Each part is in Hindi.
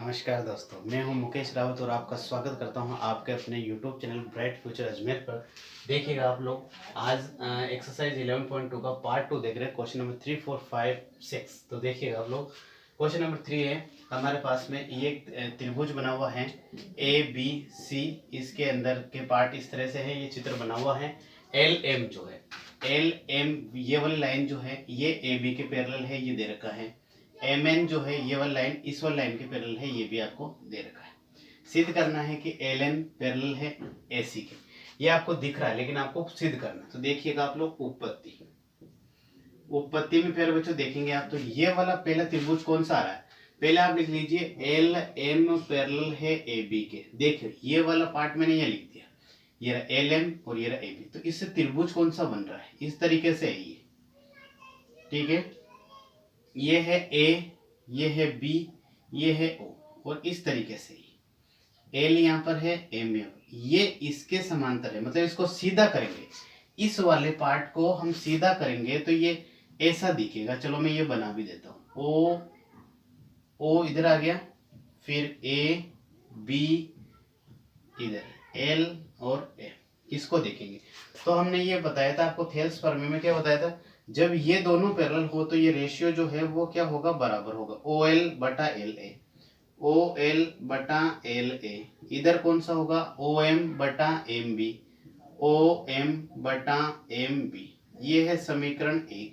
नमस्कार दोस्तों, मैं हूं मुकेश रावत और आपका स्वागत करता हूं आपके अपने YouTube channel bright future Ajmer पर। देखिएगा आप लोग, आज एक्सरसाइज 11.2 का पार्ट 2 देख रहे हैं, क्वेश्चन नंबर 3, 4, 5, 6। तो देखिएगा आप लोग, क्वेश्चन नंबर 3 है हमारे पास में। ये एक त्रिभुज बना हुआ है ABC। इसके अंदर के पार्ट इस तरह से है, ये चित्र बना हुआ है। LM जो है, LM ये वाली लाइन जो है ये AB के पैरेलल है, ये दे रखा है। MN जो है ये वाली लाइन इस वाली लाइन के पैरेलल है, ये भी आपको दे रखा है। सिद्ध करना है कि LN पैरेलल है AC के। ये आपको दिख रहा है लेकिन आपको सिद्ध करना है। तो देखिएगा आप लोग, उत्पत्ति में फिर बच्चों देखेंगे आप, तो ये वाला पहला त्रिभुज कौन सा आ रहा है। पहले आप लिख लीजिए LM पैरेलल है AB के। देखिए ये वाला पार्ट मैंने ये लिख दिया, ये रहा LM और ये रहा AB। तो इससे त्रिभुज कौन सा बन रहा है, इस तरीके से है ये, ठीक है। ये है A, ये है B, ये है O, और इस तरीके से L यहाँ पर है, M यहाँ पर, ये इसके समांतर है। मतलब इसको सीधा करेंगे, इस वाले पार्ट को हम सीधा करेंगे तो ये ऐसा दिखेगा। चलो मैं ये बना भी देता हूँ। O इधर आ गया, फिर A, B इधर, L और M, इसको देखेंगे। तो हमने ये बताया था आपको, थेल्स प्रमेय में क्या बताया था, जब ये दोनों पैरेलल हो तो ये रेशियो जो है वो क्या होगा, बराबर होगा। OL बटा LA, OL बटा LA। इधर कौन सा होगा, OM बटा MB, OM बटा MB। ये है समीकरण 1।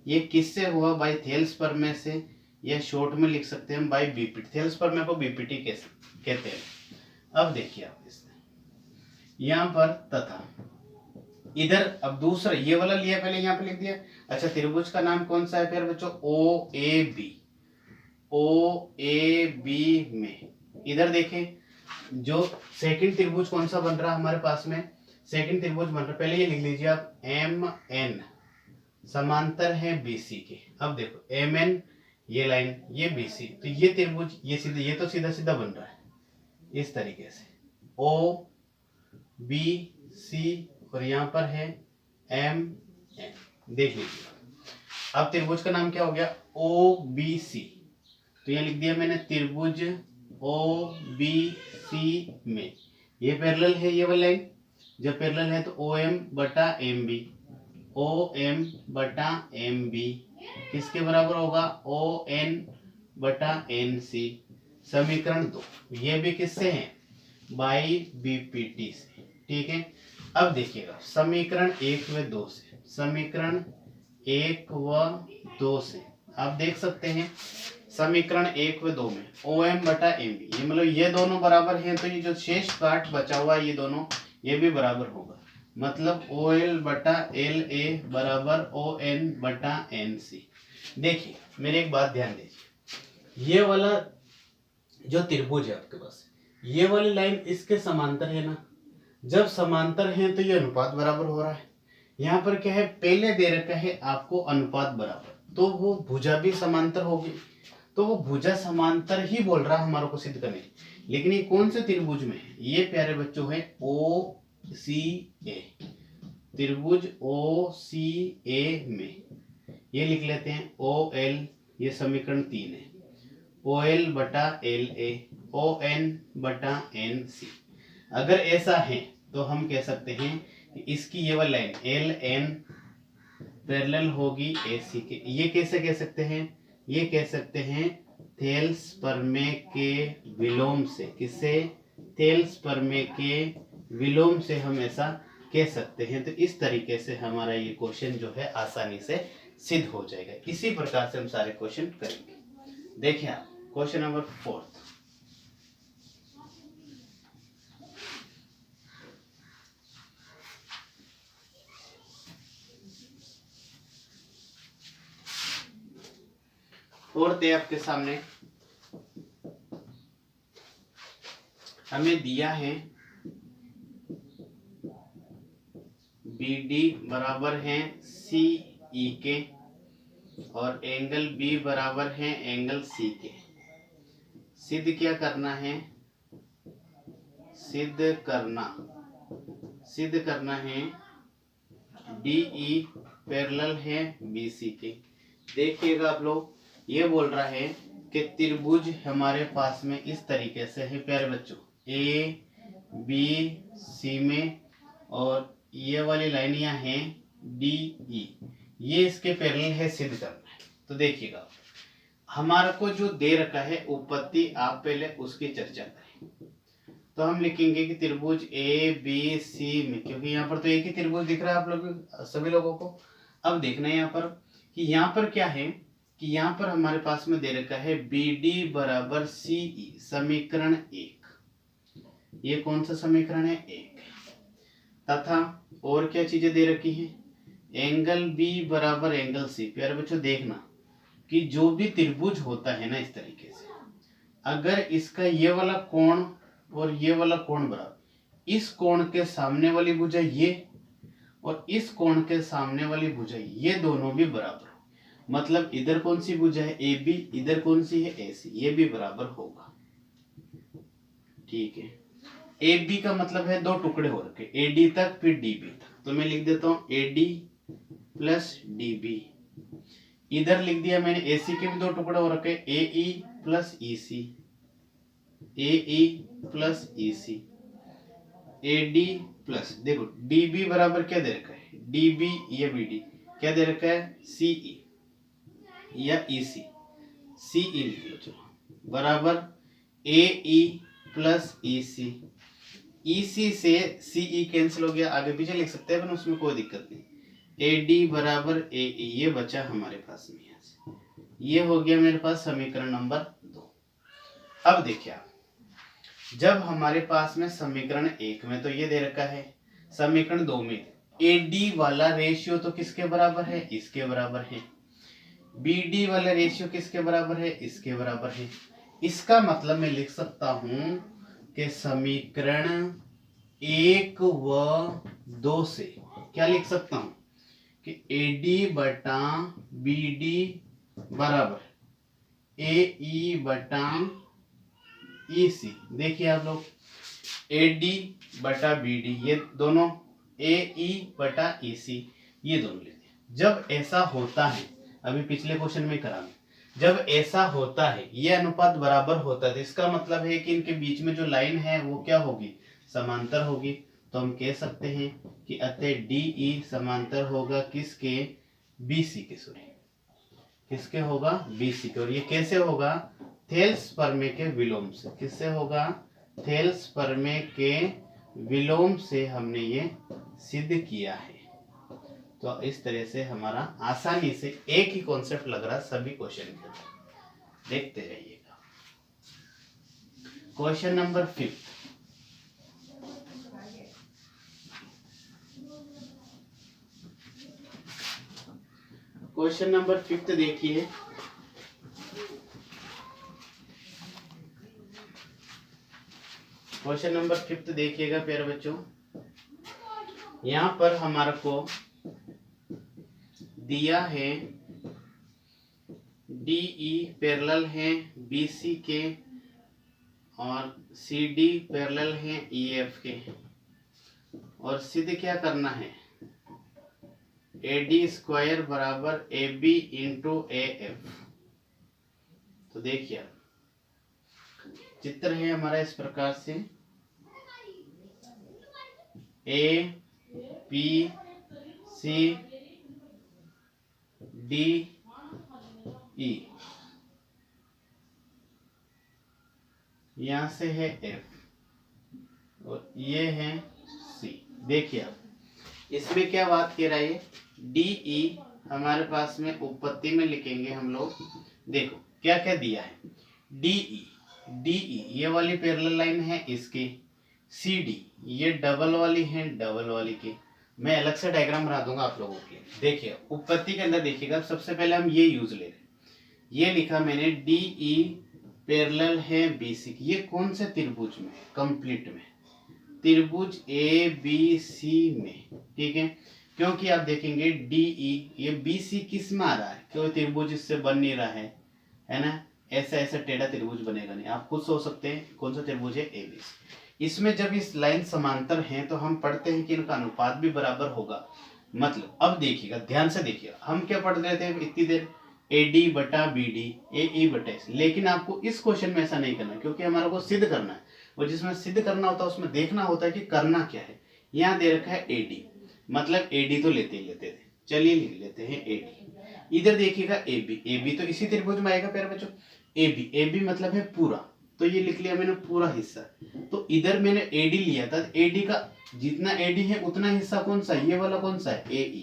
ये किससे हुआ, बाय थेल्स प्रमेय से, या शॉर्ट में लिख सकते हैं हम बाय बीपीटी। थेल्स प्रमेय को बीपीटी कहते हैं। अब देखिए आप इसमें यहाँ पर तथा इधर, अब दूसरा ये वाला लिया, पहले यहाँ पे लिख दिया। अच्छा, त्रिभुज का नाम कौन सा है फिर बच्चों, OAB। OAB में इधर देखें, जो सेकंड त्रिभुज कौन सा बन रहा है हमारे पास में, सेकंड त्रिभुज बन रहा है, पहले ये लिख लीजिए आप, MN समांतर है BC के। अब देखो MN ये लाइन, ये BC, तो ये त्रिभुज ये सीधे, ये तो सीधा सीधा बन रहा है इस तरीके से, OBC, और यहाँ पर है MN। देख लीजिए, अब त्रिभुज का नाम क्या हो गया, OBC। तो यहाँ लिख दिया मैंने, त्रिभुज OBC में ये पैरेलल है, ये वाली लाइन जब पैरेलल है तो OM बटा MB, OM बटा MB किसके बराबर होगा, ON बटा NC। समीकरण 2, ये भी किससे है, बाई बीपीटी से, ठीक है। अब देखिएगा समीकरण 1 व 2 से, समीकरण 1 व 2 से आप देख सकते हैं, समीकरण 1 व 2 में OM बटा MB, ये मतलब ये दोनों बराबर हैं, तो ये जो शेष पार्ट बचा हुआ है ये दोनों, ये भी बराबर होगा। मतलब OL बटा LA बराबर ON बटा NC। देखिए मेरी एक बात ध्यान दीजिए, ये वाला जो त्रिभुज है आपके पास, ये वाली लाइन इसके समांतर है ना, जब समांतर है तो ये अनुपात बराबर हो रहा है। यहाँ पर क्या है, पहले दे रखा है आपको अनुपात बराबर, तो वो भुजा भी समांतर होगी, तो वो भुजा समांतर ही बोल रहा है हमारे को सिद्ध करने। लेकिन ये कौन से त्रिभुज में है, ये प्यारे बच्चों है OCA, त्रिभुज OCA में ये लिख लेते हैं OL, ये समीकरण 3 है, OL बटा LA, ON बटा NC। अगर ऐसा है तो हम कह सकते हैं कि इसकी ये वाली लाइन LN पैरेलल होगी AC के। ये कैसे कह सकते हैं, ये कह सकते हैं थेल्स प्रमेय के विलोम से। किससे, थेल्स प्रमेय के विलोम से हम ऐसा कह सकते हैं। तो इस तरीके से हमारा ये क्वेश्चन जो है आसानी से सिद्ध हो जाएगा। इसी प्रकार से हम सारे क्वेश्चन करेंगे। देखिए आप क्वेश्चन नंबर 4, फोर्थ है आपके सामने। हमें दिया है BD बराबर है CE के, और एंगल B बराबर है एंगल C के। सिद्ध क्या करना है, सिद्ध करना है DE पैरेलल है BC के। देखिएगा आप लोग, ये बोल रहा है कि त्रिभुज हमारे पास में इस तरीके से है प्यारे बच्चों, ए बी सी में, और ये वाली लाइन यहाँ है डी ई, ये इसके पैरेलल है, सिद्ध करना है। तो देखिएगा हमारे को जो दे रखा है उपपत्ति, आप पहले उसकी चर्चा करें। तो हम लिखेंगे कि त्रिभुज ए बी सी में, क्योंकि यहाँ पर तो एक ही त्रिभुज दिख रहा है आप लोग सभी लोगों को। अब देखना है यहाँ पर कि यहाँ पर क्या है कि यहाँ पर हमारे पास में दे रखा है बी डी बराबर सी ई, समीकरण 1। ये कौन सा समीकरण है? 1। तथा और क्या चीजें दे रखी हैं? एंगल बी बराबर एंगल सी। प्यारे बच्चों देखना कि जो भी त्रिभुज होता है ना इस तरीके से, अगर इसका ये वाला कोण और ये वाला कोण बराबर, इस कोण के सामने वाली भुजा ये और इस कोण के सामने वाली भुजा ये दोनों भी बराबर हो, मतलब इधर कौन सी भुजा है? ए बी, इधर कौन सी है? ए सी, ये भी बराबर होगा। ठीक है, ए बी का मतलब है दो टुकड़े हो रखे, ए डी तक फिर डी बी तक। तो मैं लिख देता हूं A D plus D B. इधर लिख दिया मैंने ए सी के भी दो टुकड़े हो रखे, A E plus E C, A E plus E C, A D plus, देखो डी बी बराबर क्या दे रखा है? डी बी या बी डी क्या दे रखा है? सी ई या ई सी, सी ई लिख लो चलो, बराबर ए ई प्लस ई सी। ई सी से सी ई कैंसिल हो गया, आगे पीछे लिख सकते हैं पर उसमें कोई दिक्कत नहीं। ए डी बराबर ए ई, ये बचा हमारे पास में यहाँ से। ये हो गया मेरे पास समीकरण नंबर 2। अब देखिए आप, जब हमारे पास में समीकरण 1 में तो ये दे रखा है, समीकरण 2 में ए डी वाला रेशियो तो किसके बराबर है? इसके बराबर है। बी डी वाला रेशियो किसके बराबर है? इसके बराबर है। इसका मतलब मैं लिख सकता हूं कि समीकरण 1 व 2 से क्या लिख सकता हूं कि ए डी बटा बी डी बराबर ए ई बटा ई सी। देखिए आप लोग, ए डी बटा बी डी, ये दोनों ए ई बटा ई सी, ये दोनों लेते। जब ऐसा होता है, अभी पिछले क्वेश्चन में करा, जब ऐसा होता है, ये अनुपात बराबर होता है, तो इसका मतलब है कि इनके बीच में जो लाइन है वो क्या होगी? समांतर होगी। तो हम कह सकते हैं कि अतः डी ई समांतर होगा किसके? बी सी के। सॉरी, किसके होगा? बी सी के। और ये कैसे होगा? थेल्स प्रमेय के विलोम से। किससे होगा? थेल्स प्रमेय के विलोम से हमने ये सिद्ध किया है। तो इस तरह से हमारा आसानी से एक ही कॉन्सेप्ट लग रहा सभी क्वेश्चन के अंदर। देखते रहिएगा। Question number 5। क्वेश्चन नंबर 5 देखिए, क्वेश्चन नंबर 5 देखिएगा प्यारे बच्चों। यहां पर हमारे को दिया है डी ई पैरेलल है बी सी के और सी डी पैरेलल है ई एफ के, और सिद्ध क्या करना है? ए डी स्क्वायर बराबर A B into A F. तो देखिए चित्र है हमारा इस प्रकार से, ए बी सी डी ई, यहां से है एफ और ये है सी। देखिए आप, इसमें क्या बात कह रहा है? डी ई हमारे पास में उपपत्ति में लिखेंगे हम लोग। देखो क्या क्या दिया है। डी ई ये वाली पैरेलल लाइन है इसकी, सी डी ये डबल वाली है डबल वाली की। मैं अलग से डायग्राम बना दूंगा आप लोगों के। देखिए उपपत्ति के अंदर देखिएगा, सबसे पहले हम ये यूज ले रहे हैं। ये लिखा मैंने डी ई पैरेलल है बी सी की। ये कौन से त्रिभुज में? कंप्लीट में, त्रिभुज ए बी सी में। ठीक है, क्योंकि आप देखेंगे डी ई ये बी सी किस में आ रहा है? क्योंकि त्रिभुज इससे बन नहीं रहा है ना? ऐसा ऐसा टेढ़ा त्रिभुज बनेगा नहीं। आप खुद सोच सकते हैं कौन सा त्रिभुज है? A B C. इसमें जब इस लाइन समांतर हैं तो हम पढ़ते हैं कि इनका अनुपात भी बराबर होगा। मतलब अब देखिएगा, ध्यान से देखिएगा, हम क्या पढ़ रहे थे इतनी देर? AD बटा BD AE बटा AC। लेकिन आपको इस क्वेश्चन में ऐसा नहीं करना, क्योंकि हमारे को सिद्ध करना है, और जिसमें सिद्ध करना होता है उसमें देखना होता है कि करना क्या है। यहाँ दे रखा है AD, मतलब AD तो लेते ही लेते थे, चलिए लिख लेते हैं AD। इधर देखिएगा AB तो इसी त्रिभुज में आएगा प्यारे बच्चों। AB मतलब है पूरा, तो ये लिख लिया मैंने पूरा हिस्सा। तो इधर मैंने AD लिया था, AD का जितना AD है उतना हिस्सा कौन सा है, ये वाला कौन सा है, AE,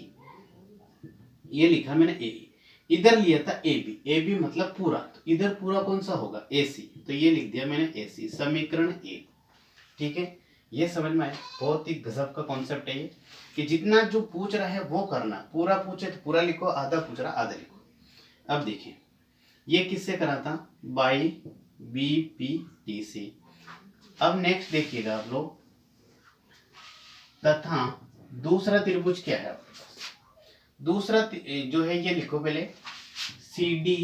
ये लिखा मैंने AE। इधर लिया था AB मतलब पूरा, तो इधर पूरा कौन सा होगा, AC, तो ये लिख दिया मैंने AC, समीकरण 1। ठीक है, ये समझ में आया। बहुत ही गजब का कॉन्सेप्ट है ये, कि जितना जो पूछ रहा है वो करना, पूरा पूछे तो पूरा लिखो, आधा पूछ रहा आधा लिखो। अब देखिए ये किससे करा था, बाई BPT से। अब नेक्स्ट देखिएगा आप लोग, तथा दूसरा त्रिभुज क्या है आपके पास, दूसरा जो है ये लिखो पहले, CD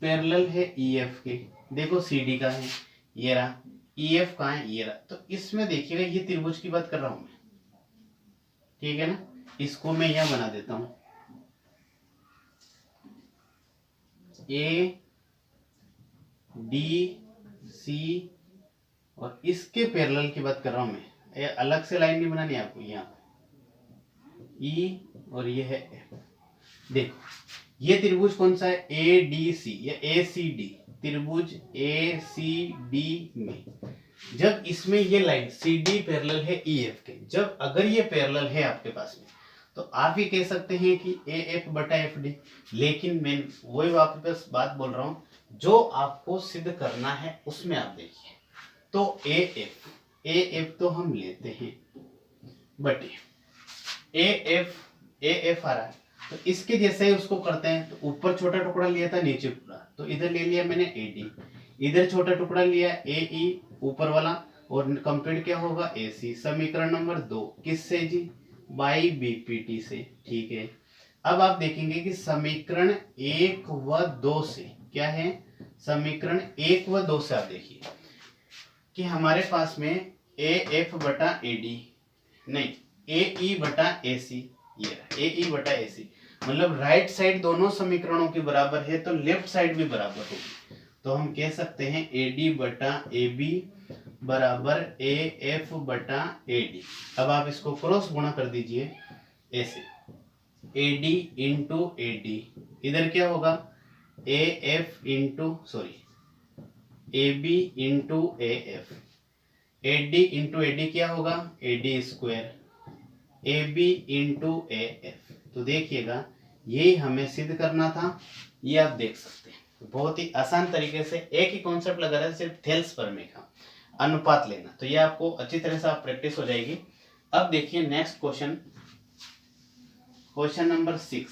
पैरेलल है EF के। देखो CD का है ये रहा, EF का है ये रहा, तो इसमें देखिएगा ये त्रिभुज की बात कर रहा हूं मैं, ठीक है ना। इसको मैं यहां बना देता हूं, ADC, और इसके पैरेलल की बात कर रहा हूं मैं, ये अलग से लाइन नहीं बनानी आपको, यहाँ E और ये है F। देखो ये त्रिभुज कौन सा है, ADC या ACD, त्रिभुज ACD में जब इसमें ये लाइन CD पैरेलल है EF के, जब अगर ये पैरेलल है आपके पास में, तो आप ही कह सकते हैं कि AF बटा FD। लेकिन मैं वही आपके पास बात बोल रहा हूं, जो आपको सिद्ध करना है उसमें आप देखिए। तो AF तो हम लेते हैं बटे AF आ रहा है, तो इसके जैसे ही उसको करते हैं। तो ऊपर छोटा टुकड़ा लिया था, नीचे पूरा, तो इधर ले लिया मैंने AD, इधर छोटा टुकड़ा लिया AE ऊपर वाला, और कंप्लीट क्या होगा AC। समीकरण नंबर 2 किससे जी, बाई BPT से। ठीक है, अब आप देखेंगे कि समीकरण 1 व 2 से क्या है, समीकरण 1 व 2 से आप देखिए कि हमारे पास में AF बटा AD नहीं, AE बटा AC, ये AE बटा AC, मतलब राइट साइड दोनों समीकरणों के बराबर है, तो लेफ्ट साइड भी बराबर होगी। तो हम कह सकते हैं AD बटा AB बराबर AF बटा AD। अब आप इसको क्रॉस गुणा कर दीजिए ऐसे, AD इंटू AD, इधर क्या होगा AF into AB into AF, AD into AD क्या होगा AD square, AB into AF। तो देखिएगा यही हमें सिद्ध करना था, ये आप देख सकते हैं। बहुत ही आसान तरीके से एक ही कॉन्सेप्ट लगा रहा है, सिर्फ थेल्स प्रमेय का अनुपात लेना, तो ये आपको अच्छी तरह से आप प्रैक्टिस हो जाएगी। अब देखिए next question, question number 6।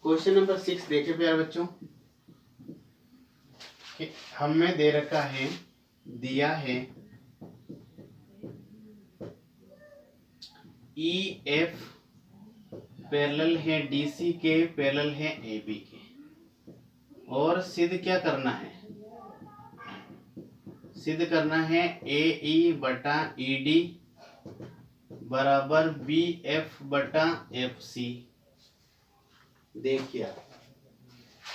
Question number 6 देखिए प्यारे बच्चों, कि हमें दे रखा है, दिया है EF पैरेलल है DC के, पैरेलल है AB के, और सिद्ध क्या करना है, सिद्ध करना है AE बटा ED बराबर BF बटा FC। देखिए आप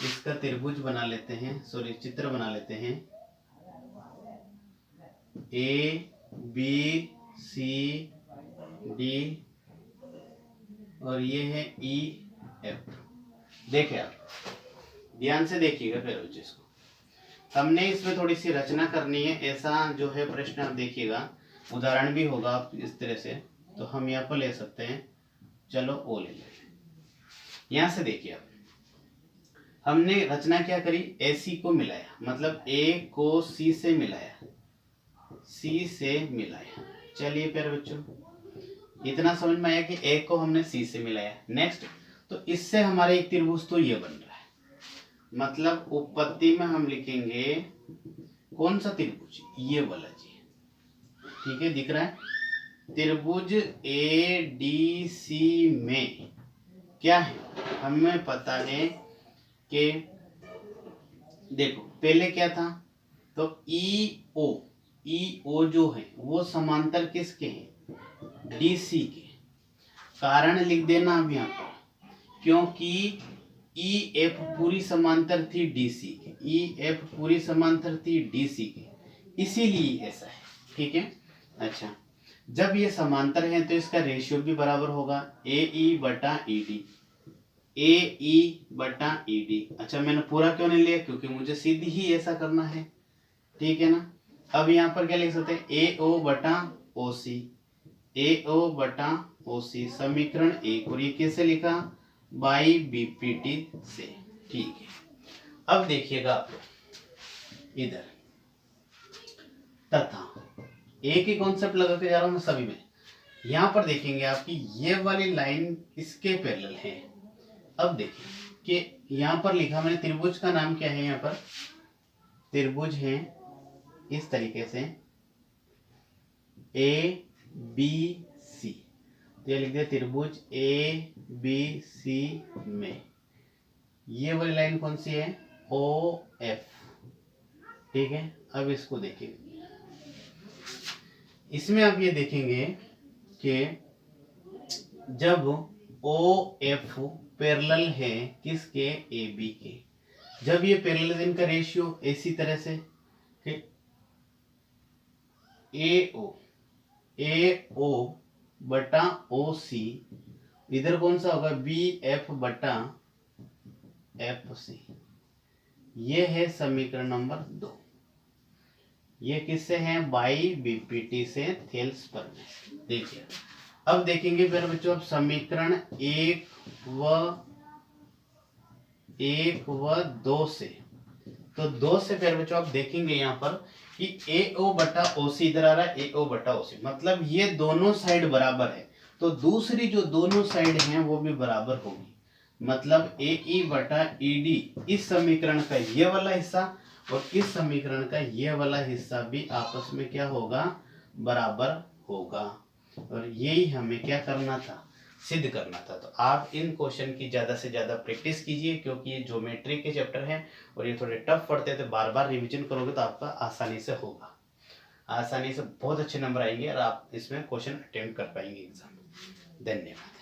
इसका त्रिभुज बना लेते हैं, सॉरी चित्र बना लेते हैं, ABCD और ये है EF। देखिए आप ध्यान से देखिएगा फिर इसको, हमने इसमें थोड़ी सी रचना करनी है, ऐसा जो है प्रश्न आप देखिएगा, उदाहरण भी होगा आप इस तरह से, तो हम यहाँ पर ले सकते हैं। चलो ओ ले लेते हैं, यहाँ से देखिए आप, हमने रचना क्या करी, AC को मिलाया, मतलब A को C से मिलाया, C से मिलाया। चलिए प्यारे बच्चों इतना समझ में आया कि A को हमने C से मिलाया। नेक्स्ट, तो इससे हमारा एक त्रिभुज तो ये बन रहा है, मतलब उत्पत्ति में हम लिखेंगे कौन सा त्रिभुज, ये वाला जी, ठीक है, दिख रहा है। त्रिभुज ADC में क्या है, हमें पता है कि देखो पहले क्या था, तो ई ओ जो है वो समांतर किसके हैं, डीसी के। कारण लिख देना अब यहाँ पर, क्योंकि ई एफ पूरी समांतर थी डीसी के, ई एफ पूरी समांतर थी डीसी के, इसीलिए ऐसा है। ठीक है। अच्छा, जब ये समांतर है तो इसका रेशियो भी बराबर होगा, ए ई बटा ई डी, ए ई बटा ई डी। अच्छा, मैंने पूरा क्यों नहीं लिया, क्योंकि मुझे सीधी ही ऐसा करना है। ठीक है ना। अब यहाँ पर क्या लिख सकते हैं, ए ओ बटा ओ सी, ए ओ बटा ओ सी समीकरण एक, और ये कैसे लिखा, बाई बीपीटी से। ठीक है। अब देखिएगा आप इधर, तथा एक ही कॉन्सेप्ट लगा के जा रहा हूं मैं सभी में। यहां पर देखेंगे आपकी ये वाली लाइन इसके पैरेलल है। अब देखिए कि यहां पर लिखा मैंने, त्रिभुज का नाम क्या है, यहां पर त्रिभुज है इस तरीके से ए बी सी, तो ये लिख दिया त्रिभुज ए बी सी में ये वाली लाइन कौन सी है, ओ एफ। ठीक है। अब इसको देखेंगे, इसमें आप ये देखेंगे कि जब ओ एफ पैरेलल है किसके, ए बी के, जब ये पैरेलल है इनका रेशियो इसी तरह से कि ए ओ बटा ओ सी, इधर कौन सा होगा, बी एफ बटा एफ सी। ये है समीकरण नंबर 2। ये किससे है, बाई बीपीटी से, थेल्स पर। देखिए अब देखेंगे फिर बच्चों, अब समीकरण एक व 2 से, तो 2 से फिर बच्चों आप देखेंगे यहाँ पर कि ए ओ बटा ओ सी इधर आ रहा है, ए ओ बटा ओ सी, मतलब ये दोनों साइड बराबर है, तो दूसरी जो दोनों साइड हैं वो भी बराबर होगी, मतलब ए ई बटा ई डी, इस समीकरण का ये वाला हिस्सा और इस समीकरण का ये वाला हिस्सा भी आपस में क्या होगा, बराबर होगा। और यही हमें क्या करना था, सिद्ध करना था। तो आप इन क्वेश्चन की ज्यादा से ज्यादा प्रैक्टिस कीजिए, क्योंकि ये ज्योमेट्री के चैप्टर हैं और ये थोड़े टफ पड़ते हैं, तो बार बार रिवीजन करोगे तो आपका आसानी से होगा, आसानी से बहुत अच्छे नंबर आएंगे और आप इसमें क्वेश्चन अटेम्प्ट कर पाएंगे एग्जाम। धन्यवाद।